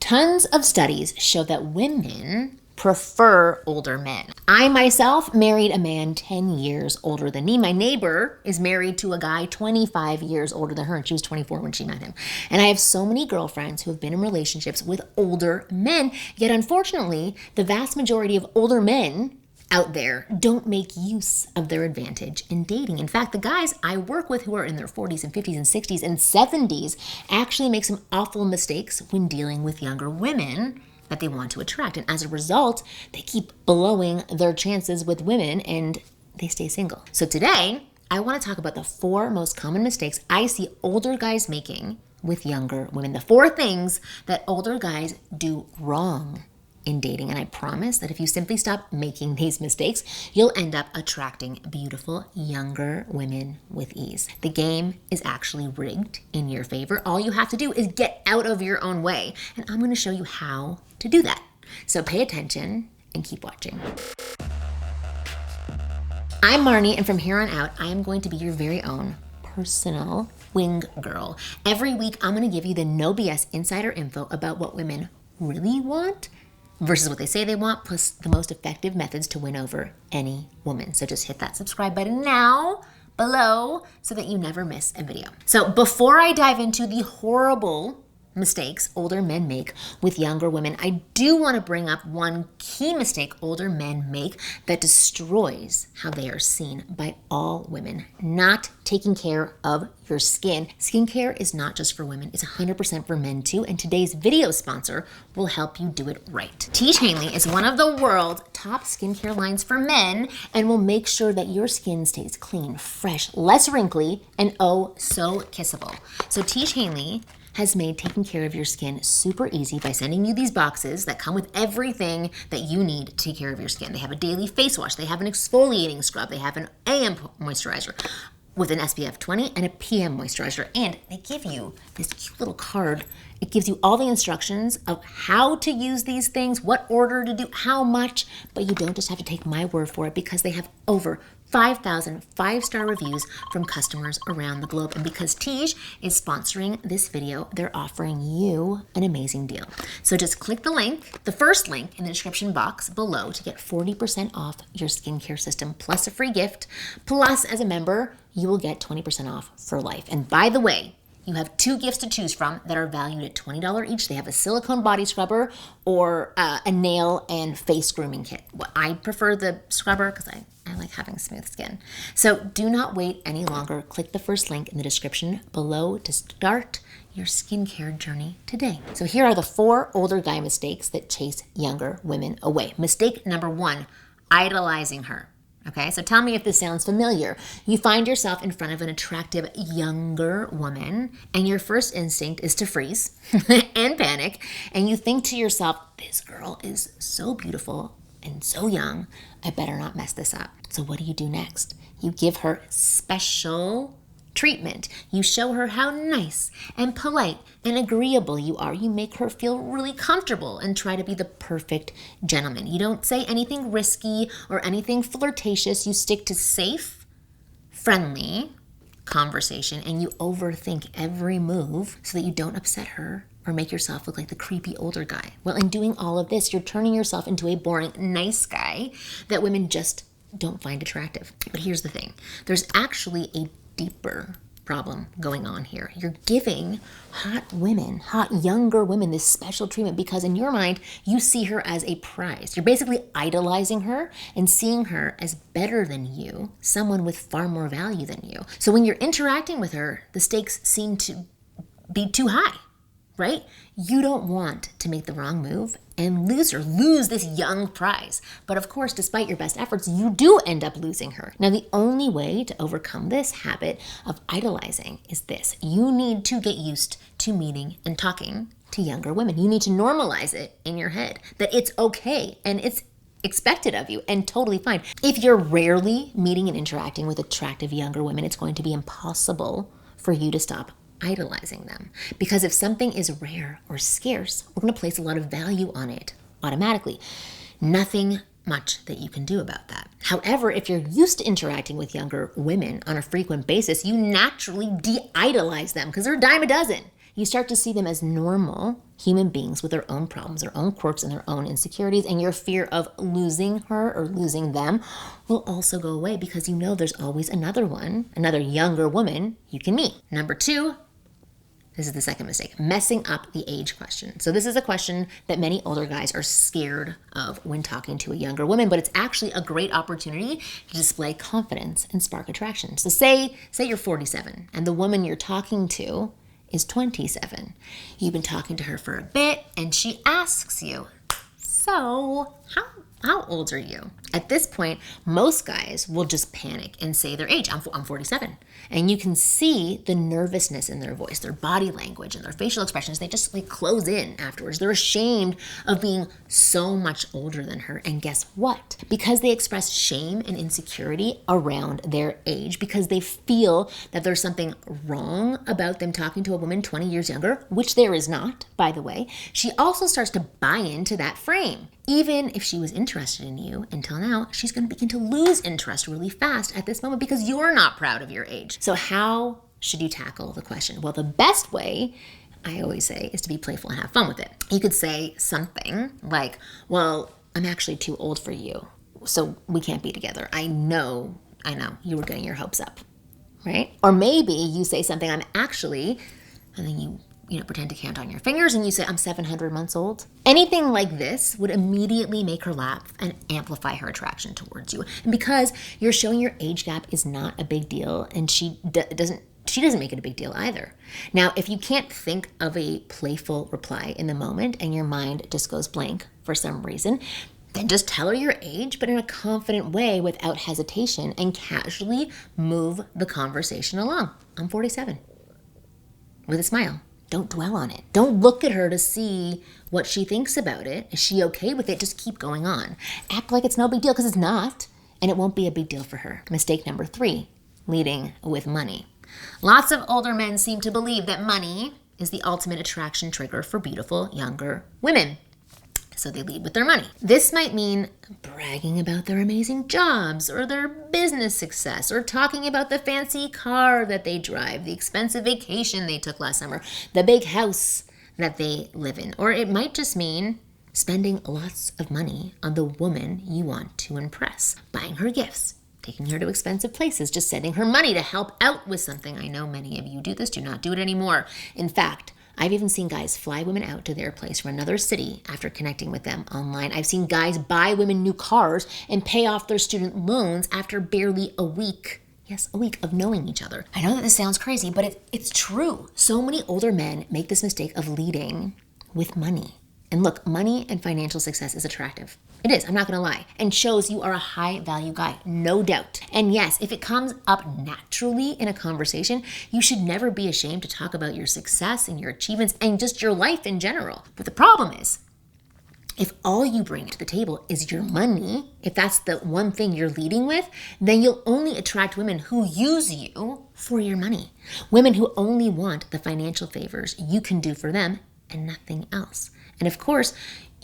Tons of studies show that women prefer older men. I myself married a man 10 years older than me. My neighbor is married to a guy 25 years older than her, and she was 24 when she met him. And I have so many girlfriends who have been in relationships with older men, yet unfortunately, the vast majority of older men out there don't make use of their advantage in dating. In fact, the guys I work with who are in their 40s and 50s and 60s and 70s actually make some awful mistakes when dealing with younger women that they want to attract. And as a result, they keep blowing their chances with women and they stay single. So today, I want to talk about the 4 most common mistakes I see older guys making with younger women. The 4 things that older guys do wrong in dating. And I promise that if you simply stop making these mistakes, you'll end up attracting beautiful younger women with ease. The game is actually rigged in your favor. All you have to do is get out of your own way. And I'm going to show you how to do that. So pay attention and keep watching. I'm Marni, and from here on out, I am going to be your very own personal wing girl. Every week, I'm going to give you the no BS insider info about what women really want versus what they say they want, plus the most effective methods to win over any woman. So just hit that subscribe button now below so that you never miss a video. So before I dive into the horrible mistakes older men make with younger women, I do want to bring up one key mistake older men make that destroys how they are seen by all women: not taking care of your skin. Skincare is not just for women, it's 100% for men too, and today's video sponsor will help you do it right. Tiege Hanley is one of the world's top skincare lines for men and will make sure that your skin stays clean, fresh, less wrinkly, and oh so kissable. So Tiege Hanley has made taking care of your skin super easy by sending you these boxes that come with everything that you need to take care of your skin. They have a daily face wash, they have an exfoliating scrub, they have an AM moisturizer with an SPF 20 and a PM moisturizer, and they give you this cute little card. It gives you all the instructions of how to use these things, what order to do, how much, but you don't just have to take my word for it because they have over 5,000 5-star reviews from customers around the globe. And because Tiege is sponsoring this video, they're offering you an amazing deal. So just click the link, the first link in the description box below, to get 40% off your skincare system plus a free gift. Plus, as a member, you will get 20% off for life. And by the way, you have 2 gifts to choose from that are valued at $20 each. They have a silicone body scrubber or a nail and face grooming kit. Well, I prefer the scrubber because I like having smooth skin. So do not wait any longer. Click the first link in the description below to start your skincare journey today. So here are the 4 older guy mistakes that chase younger women away. Mistake number 1, idolizing her. Okay, so tell me if this sounds familiar. You find yourself in front of an attractive younger woman, and your first instinct is to freeze and panic, and you think to yourself, this girl is so beautiful and so young, I better not mess this up. So what do you do next? You give her special treatment. You show her how nice and polite and agreeable you are. You make her feel really comfortable and try to be the perfect gentleman. You don't say anything risky or anything flirtatious. You stick to safe, friendly conversation, and you overthink every move so that you don't upset her or make yourself look like the creepy older guy. Well, in doing all of this, you're turning yourself into a boring, nice guy that women just don't find attractive. But here's the thing. There's actually a deeper problem going on here. You're giving hot women, hot younger women, this special treatment because in your mind, you see her as a prize. You're basically idolizing her and seeing her as better than you, someone with far more value than you. So when you're interacting with her, the stakes seem to be too high, right? You don't want to make the wrong move and lose this young prize. But of course, despite your best efforts, you do end up losing her. Now, the only way to overcome this habit of idolizing is this. You need to get used to meeting and talking to younger women. You need to normalize it in your head that it's okay and it's expected of you and totally fine. If you're rarely meeting and interacting with attractive younger women, it's going to be impossible for you to stop idolizing them. Because if something is rare or scarce, we're going to place a lot of value on it automatically. Nothing much that you can do about that. However, if you're used to interacting with younger women on a frequent basis, you naturally de-idolize them because they're a dime a dozen. You start to see them as normal human beings with their own problems, their own quirks, and their own insecurities, and your fear of losing her or losing them will also go away because you know there's always another one, another younger woman you can meet. Number 2, this is the second mistake, messing up the age question. So this is a question that many older guys are scared of when talking to a younger woman, but it's actually a great opportunity to display confidence and spark attraction. So say you're 47 and the woman you're talking to is 27. You've been talking to her for a bit and she asks you, so how old are you? At this point, most guys will just panic and say their age. I'm 47. And you can see the nervousness in their voice, their body language, and their facial expressions. They just close in afterwards. They're ashamed of being so much older than her. And guess what? Because they express shame and insecurity around their age, because they feel that there's something wrong about them talking to a woman 20 years younger, which there is not, by the way, she also starts to buy into that frame. Even if she was interested in you until now, she's going to begin to lose interest really fast at this moment because you're not proud of your age. So how should you tackle the question? Well, the best way, I always say, is to be playful and have fun with it. You could say something like, well, I'm actually too old for you, so we can't be together. I know, you were getting your hopes up, right? Or maybe you say something, and then you pretend to count on your fingers and you say, I'm 700 months old. Anything like this would immediately make her laugh and amplify her attraction towards you. And because you're showing your age gap is not a big deal, and she doesn't make it a big deal either. Now, if you can't think of a playful reply in the moment and your mind just goes blank for some reason, then just tell her your age, but in a confident way without hesitation, and casually move the conversation along. I'm 47. With a smile. Don't dwell on it. Don't look at her to see what she thinks about it. Is she okay with it? Just keep going on. Act like it's no big deal, because it's not, and it won't be a big deal for her. Mistake number 3, leading with money. Lots of older men seem to believe that money is the ultimate attraction trigger for beautiful younger women. So they lead with their money. This might mean bragging about their amazing jobs or their business success, or talking about the fancy car that they drive, the expensive vacation they took last summer, the big house that they live in. Or it might just mean spending lots of money on the woman you want to impress, buying her gifts, taking her to expensive places, just sending her money to help out with something. I know many of you do this. Do not do it anymore. In fact, I've even seen guys fly women out to their place from another city after connecting with them online. I've seen guys buy women new cars and pay off their student loans after barely a week. Yes, a week of knowing each other. I know that this sounds crazy, but it's true. So many older men make this mistake of leading with money. And look, money and financial success is attractive. It is, I'm not gonna lie, and shows you are a high value guy, no doubt. And yes, if it comes up naturally in a conversation, you should never be ashamed to talk about your success and your achievements and just your life in general. But the problem is, if all you bring to the table is your money, if that's the one thing you're leading with, then you'll only attract women who use you for your money. Women who only want the financial favors you can do for them and nothing else. And of course,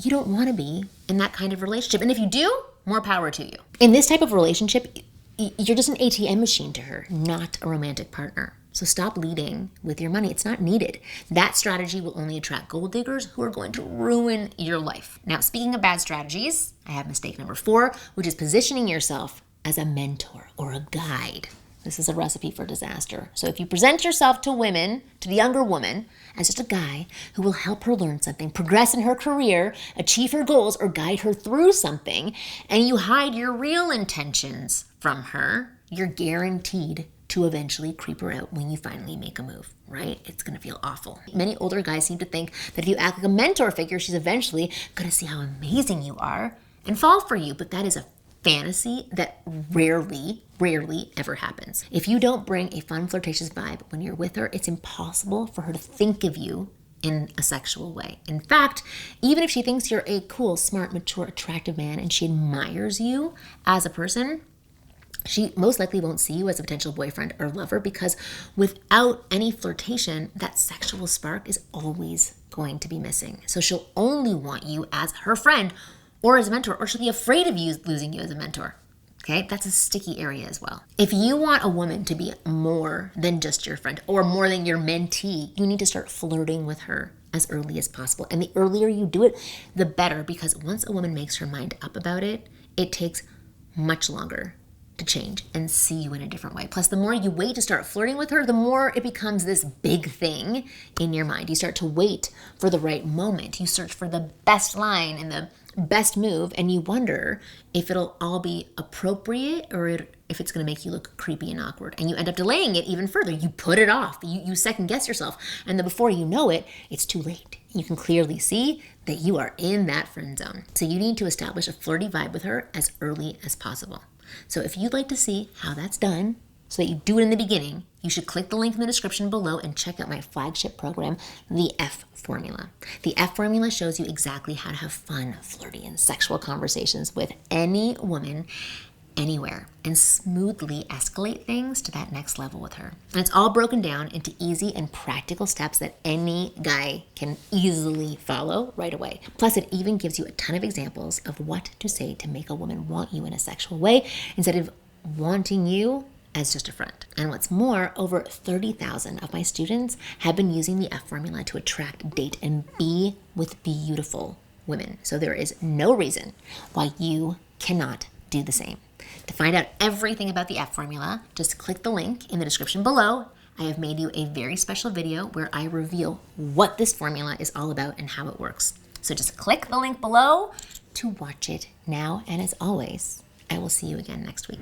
you don't want to be in that kind of relationship. And if you do, more power to you. In this type of relationship, you're just an ATM machine to her, not a romantic partner. So stop leading with your money. It's not needed. That strategy will only attract gold diggers who are going to ruin your life. Now, speaking of bad strategies, I have mistake number 4, which is positioning yourself as a mentor or a guide. This is a recipe for disaster. So if you present yourself to women, to the younger woman, as just a guy who will help her learn something, progress in her career, achieve her goals, or guide her through something, and you hide your real intentions from her, you're guaranteed to eventually creep her out when you finally make a move, right? It's gonna feel awful. Many older guys seem to think that if you act like a mentor figure, she's eventually gonna see how amazing you are and fall for you, but that is a fantasy that rarely ever happens. If you don't bring a fun, flirtatious vibe when you're with her, it's impossible for her to think of you in a sexual way. In fact, even if she thinks you're a cool, smart, mature, attractive man and she admires you as a person, she most likely won't see you as a potential boyfriend or lover, because without any flirtation, that sexual spark is always going to be missing. So she'll only want you as her friend or as a mentor, or she'll be afraid of you losing you as a mentor. Okay, that's a sticky area as well. If you want a woman to be more than just your friend or more than your mentee, you need to start flirting with her as early as possible. And the earlier you do it, the better, because once a woman makes her mind up about it, it takes much longer to change and see you in a different way. Plus, the more you wait to start flirting with her, the more it becomes this big thing in your mind. You start to wait for the right moment. You search for the best line and the best move, and you wonder if it'll all be appropriate or if it's going to make you look creepy and awkward. And you end up delaying it even further. You put it off. You second guess yourself. And then before you know it, it's too late. You can clearly see that you are in that friend zone. So you need to establish a flirty vibe with her as early as possible. So if you'd like to see how that's done, so that you do it in the beginning, you should click the link in the description below and check out my flagship program, the F Formula. The F Formula shows you exactly how to have fun, flirty, and sexual conversations with any woman, anywhere, and smoothly escalate things to that next level with her. And it's all broken down into easy and practical steps that any guy can easily follow right away. Plus, it even gives you a ton of examples of what to say to make a woman want you in a sexual way instead of wanting you as just a friend. And what's more, over 30,000 of my students have been using the F Formula to attract, date, and be with beautiful women. So there is no reason why you cannot do the same. To find out everything about the F Formula, just click the link in the description below. I have made you a very special video where I reveal what this formula is all about and how it works. So just click the link below to watch it now. And as always, I will see you again next week.